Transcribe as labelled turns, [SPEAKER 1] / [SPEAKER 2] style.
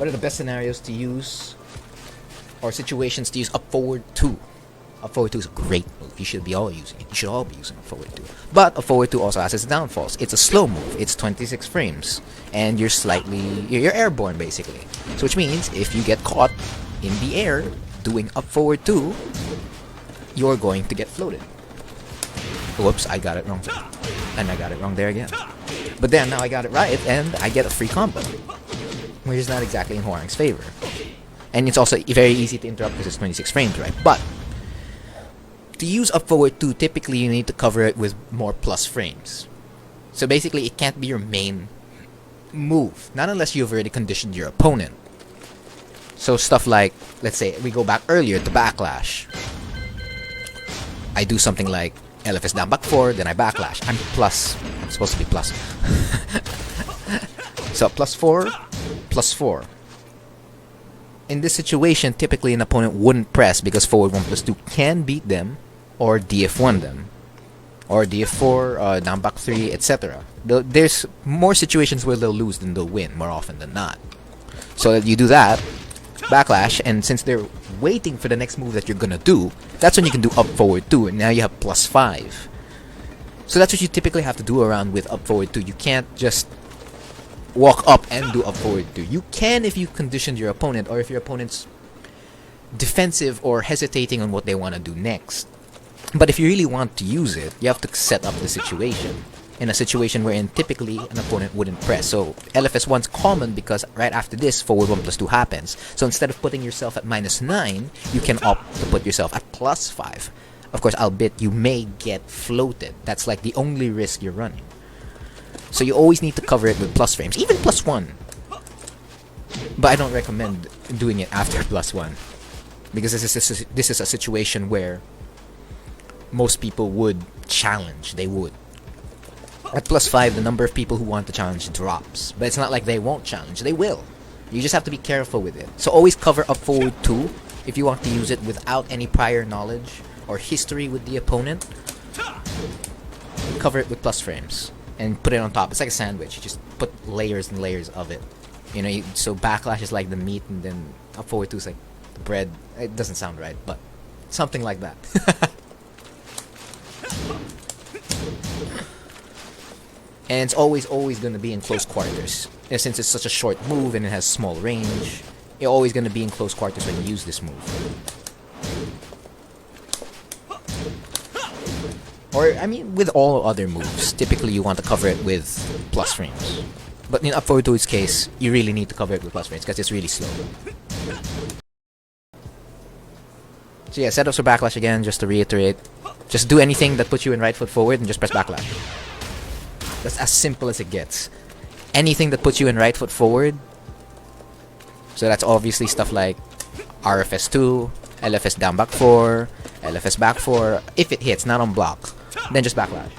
[SPEAKER 1] What are the best scenarios to use, or situations to use up forward 2? Up forward 2 is a great move. You should all be using it. You should all be using up forward 2. But up forward 2 also has its downfalls. It's a slow move. It's 26 frames, and you're airborne basically. So which means if you get caught in the air doing up forward 2, you're going to get floated. Whoops, I got it wrong. And I got it wrong there again. But then now I got it right, and I get a free combo, which is not exactly in Hwoang's favor. And it's also very easy to interrupt because it's 26 frames, right? But to use up forward 2, typically you need to cover it with more plus frames. So basically, it can't be your main move, not unless you've already conditioned your opponent. So stuff like, let's say we go back earlier to backlash. I do something like LFS down back 4, then I backlash. I'm supposed to be plus. So plus 4, plus 4. In this situation, typically an opponent wouldn't press because forward 1+2 can beat them, or DF1 them, or DF4, down back 3, etc. There's more situations where they'll lose than they'll win, more often than not. So you do that, backlash, and since they're waiting for the next move that you're gonna do, that's when you can do up forward 2, and now you have plus 5. So that's what you typically have to do around with up forward 2. You can't just walk up and do up forward 2. You can if you conditioned your opponent, or if your opponent's defensive or hesitating on what they want to do next. But if you really want to use it, you have to set up the situation. In a situation wherein typically an opponent wouldn't press. So LFS1's common because right after this, forward 1+2 happens. So instead of putting yourself at -9, you can opt to put yourself at +5. Of course, albeit you may get floated. That's like the only risk you're running. So you always need to cover it with plus frames, even +1. But I don't recommend doing it after +1, because this is a situation where most people would challenge. They would. At +5, the number of people who want to challenge drops. But it's not like they won't challenge. They will. You just have to be careful with it. So always cover up forward 2 if you want to use it without any prior knowledge or history with the opponent. Cover it with plus frames and put it on top. It's like a sandwich. You just put layers and layers of it. You know, so backlash is like the meat, and then up forward 2 is like the bread. It doesn't sound right, but something like that. And it's always going to be in close quarters. And since it's such a short move and it has small range, you're always going to be in close quarters when you use this move. Or, I mean, with all other moves, typically you want to cover it with plus frames. But in up forward 2's case, you really need to cover it with plus frames because it's really slow. So yeah, setups for backlash again, just to reiterate. Just do anything that puts you in right foot forward and just press backlash. That's as simple as it gets. Anything that puts you in right foot forward. So that's obviously stuff like RFS2, LFS down back 4, LFS back 4. If it hits, not on block, then just backlash.